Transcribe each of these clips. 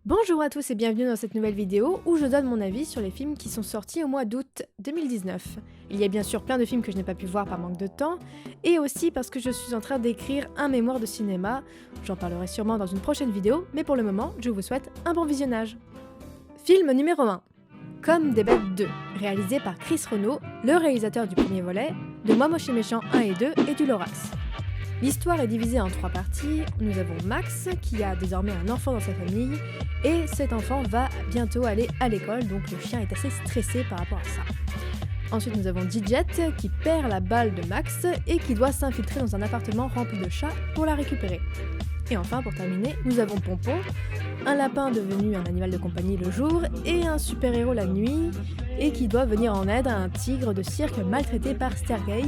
Bonjour à tous et bienvenue dans cette nouvelle vidéo où je donne mon avis sur les films qui sont sortis au mois d'août 2019. Il y a bien sûr plein de films que je n'ai pas pu voir par manque de temps, et aussi parce que je suis en train d'écrire un mémoire de cinéma. J'en parlerai sûrement dans une prochaine vidéo, mais pour le moment, je vous souhaite un bon visionnage. Film numéro 1. Comme des bêtes 2, réalisé par Chris Renaud, le réalisateur du premier volet, de Moi Moche et Méchant 1 et 2 et du Lorax. L'histoire est divisée en 3 parties. Nous avons Max, qui a désormais un enfant dans sa famille, et cet enfant va bientôt aller à l'école, donc le chien est assez stressé par rapport à ça. Ensuite, nous avons Digit, qui perd la balle de Max et qui doit s'infiltrer dans un appartement rempli de chats pour la récupérer. Et enfin, pour terminer, nous avons Pompon, un lapin devenu un animal de compagnie le jour et un super-héros la nuit, et qui doit venir en aide à un tigre de cirque maltraité par Sergei,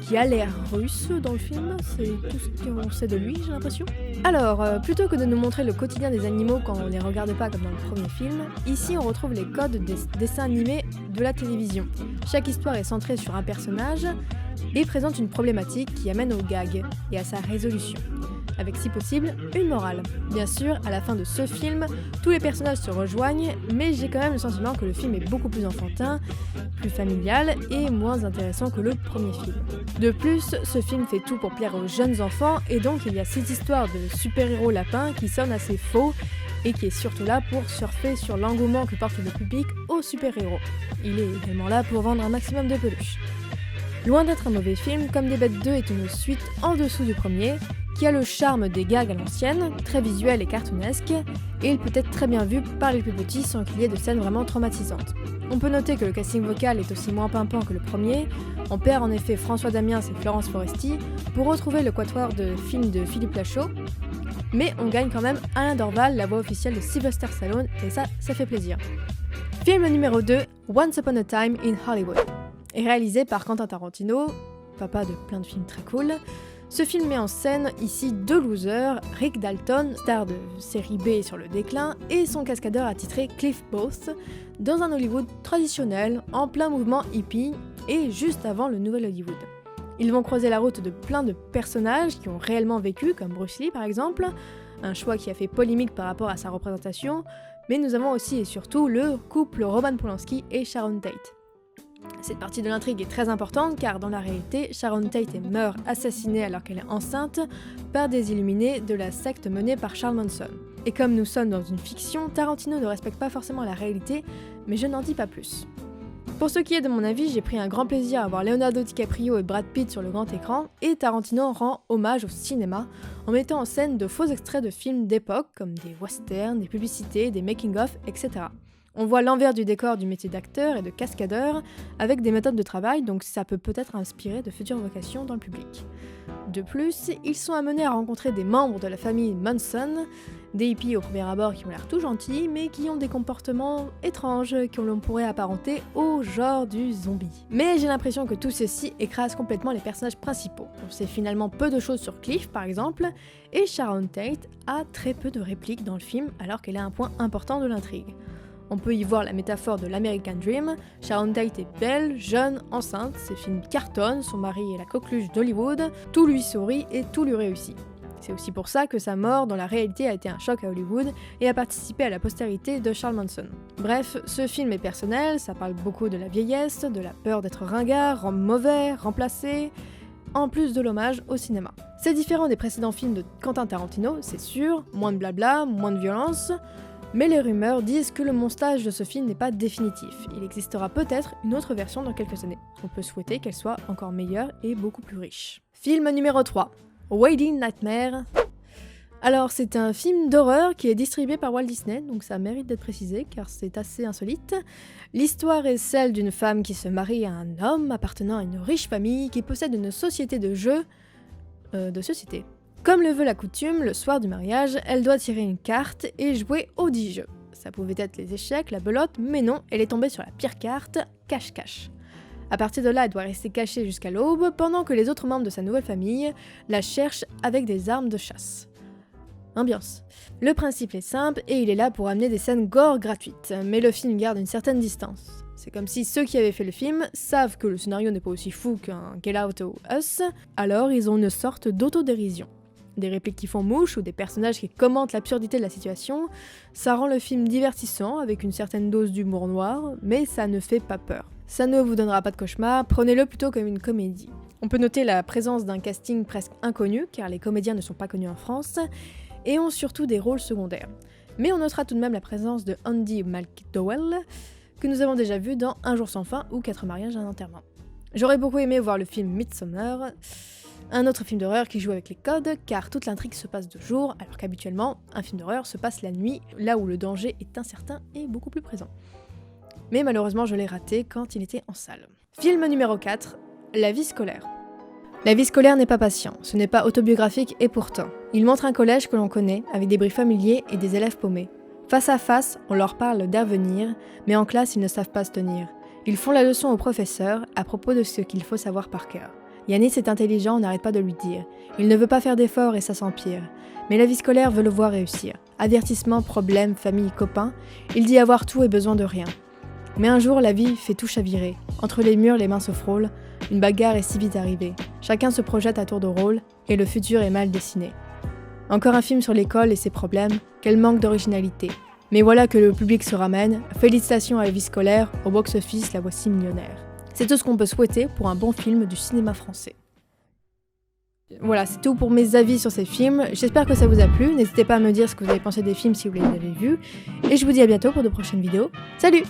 qui a l'air russe dans le film, c'est tout ce qu'on sait de lui, j'ai l'impression. Alors, plutôt que de nous montrer le quotidien des animaux quand on les regarde pas comme dans le premier film, ici on retrouve les codes des dessins animés de la télévision. Chaque histoire est centrée sur un personnage et présente une problématique qui amène au gag et à sa résolution, avec si possible une morale. Bien sûr, à la fin de ce film, tous les personnages se rejoignent, mais j'ai quand même le sentiment que le film est beaucoup plus enfantin, plus familial et moins intéressant que le premier film. De plus, ce film fait tout pour plaire aux jeunes enfants, et donc il y a cette histoire de super-héros lapin qui sonne assez faux, et qui est surtout là pour surfer sur l'engouement que porte le public aux super-héros. Il est également là pour vendre un maximum de peluches. Loin d'être un mauvais film, Comme des bêtes 2 est une suite en dessous du premier, qui a le charme des gags à l'ancienne, très visuel et cartoonesque, et il peut être très bien vu par les plus petits sans qu'il y ait de scènes vraiment traumatisantes. On peut noter que le casting vocal est aussi moins pimpant que le premier. On perd en effet François Damiens et Florence Foresti pour retrouver le quatuor de films de Philippe Lachaud, mais on gagne quand même Alain Dorval, la voix officielle de Sylvester Stallone, et ça fait plaisir. Film numéro 2, Once Upon a Time in Hollywood, est réalisé par Quentin Tarantino, papa de plein de films très cool. Ce film met en scène ici deux losers, Rick Dalton, star de série B sur le déclin, et son cascadeur attitré Cliff Booth, dans un Hollywood traditionnel, en plein mouvement hippie, et juste avant le nouvel Hollywood. Ils vont croiser la route de plein de personnages qui ont réellement vécu, comme Bruce Lee par exemple, un choix qui a fait polémique par rapport à sa représentation, mais nous avons aussi et surtout le couple Roman Polanski et Sharon Tate. Cette partie de l'intrigue est très importante car dans la réalité, Sharon Tate meurt assassinée alors qu'elle est enceinte par des illuminés de la secte menée par Charles Manson. Et comme nous sommes dans une fiction, Tarantino ne respecte pas forcément la réalité, mais je n'en dis pas plus. Pour ce qui est de mon avis, j'ai pris un grand plaisir à voir Leonardo DiCaprio et Brad Pitt sur le grand écran, et Tarantino rend hommage au cinéma en mettant en scène de faux extraits de films d'époque comme des westerns, des publicités, des making-of, etc. On voit l'envers du décor du métier d'acteur et de cascadeur avec des méthodes de travail, donc ça peut peut-être inspirer de futures vocations dans le public. De plus, ils sont amenés à rencontrer des membres de la famille Manson, des hippies au premier abord qui ont l'air tout gentils, mais qui ont des comportements étranges que l'on pourrait apparenter au genre du zombie. Mais j'ai l'impression que tout ceci écrase complètement les personnages principaux. On sait finalement peu de choses sur Cliff par exemple, et Sharon Tate a très peu de répliques dans le film alors qu'elle est un point important de l'intrigue. On peut y voir la métaphore de l'American Dream. Sharon Tate est belle, jeune, enceinte, ses films cartonnent, son mari est la coqueluche d'Hollywood, tout lui sourit et tout lui réussit. C'est aussi pour ça que sa mort dans la réalité a été un choc à Hollywood et a participé à la postérité de Charles Manson. Bref, ce film est personnel, ça parle beaucoup de la vieillesse, de la peur d'être ringard, mauvais, remplacé, en plus de l'hommage au cinéma. C'est différent des précédents films de Quentin Tarantino, c'est sûr, moins de blabla, moins de violence, mais les rumeurs disent que le montage de ce film n'est pas définitif. Il existera peut-être une autre version dans quelques années. On peut souhaiter qu'elle soit encore meilleure et beaucoup plus riche. Film numéro 3, Wedding Nightmare. Alors c'est un film d'horreur qui est distribué par Walt Disney, donc ça mérite d'être précisé car c'est assez insolite. L'histoire est celle d'une femme qui se marie à un homme appartenant à une riche famille qui possède une société de jeux... de société. Comme le veut la coutume, le soir du mariage, elle doit tirer une carte et jouer aux 10 jeux. Ça pouvait être les échecs, la belote, mais non, elle est tombée sur la pire carte, cache-cache. À partir de là, elle doit rester cachée jusqu'à l'aube, pendant que les autres membres de sa nouvelle famille la cherchent avec des armes de chasse. Ambiance. Le principe est simple et il est là pour amener des scènes gore gratuites, mais le film garde une certaine distance. C'est comme si ceux qui avaient fait le film savent que le scénario n'est pas aussi fou qu'un Get Out ou Us, alors ils ont une sorte d'autodérision. des répliques qui font mouche ou des personnages qui commentent l'absurdité de la situation, ça rend le film divertissant avec une certaine dose d'humour noir, mais ça ne fait pas peur. Ça ne vous donnera pas de cauchemar, prenez-le plutôt comme une comédie. On peut noter la présence d'un casting presque inconnu, car les comédiens ne sont pas connus en France, et ont surtout des rôles secondaires. Mais on notera tout de même la présence de Andy McDowell, que nous avons déjà vu dans Un jour sans fin ou 4 mariages et un enterrement. J'aurais beaucoup aimé voir le film Midsommar, un autre film d'horreur qui joue avec les codes, car toute l'intrigue se passe de jour, alors qu'habituellement, un film d'horreur se passe la nuit, là où le danger est incertain et beaucoup plus présent. Mais malheureusement, je l'ai raté quand il était en salle. Film numéro 4, La vie scolaire. La vie scolaire n'est pas patient, ce n'est pas autobiographique et pourtant. Il montre un collège que l'on connaît, avec des bruits familiers et des élèves paumés. Face à face, on leur parle d'avenir, mais en classe, ils ne savent pas se tenir. Ils font la leçon au professeur à propos de ce qu'il faut savoir par cœur. Yanis est intelligent, on n'arrête pas de lui dire. Il ne veut pas faire d'efforts et ça s'empire. Mais la vie scolaire veut le voir réussir. Avertissement, problème, famille, copains, il dit avoir tout et besoin de rien. Mais un jour, la vie fait tout chavirer. Entre les murs, les mains se frôlent. Une bagarre est si vite arrivée. Chacun se projette à tour de rôle, et le futur est mal dessiné. Encore un film sur l'école et ses problèmes, quel manque d'originalité. Mais voilà que le public se ramène, félicitations à La vie scolaire, au box-office la voici millionnaire. C'est tout ce qu'on peut souhaiter pour un bon film du cinéma français. Voilà, c'est tout pour mes avis sur ces films, j'espère que ça vous a plu, n'hésitez pas à me dire ce que vous avez pensé des films si vous les avez vus, et je vous dis à bientôt pour de prochaines vidéos. Salut!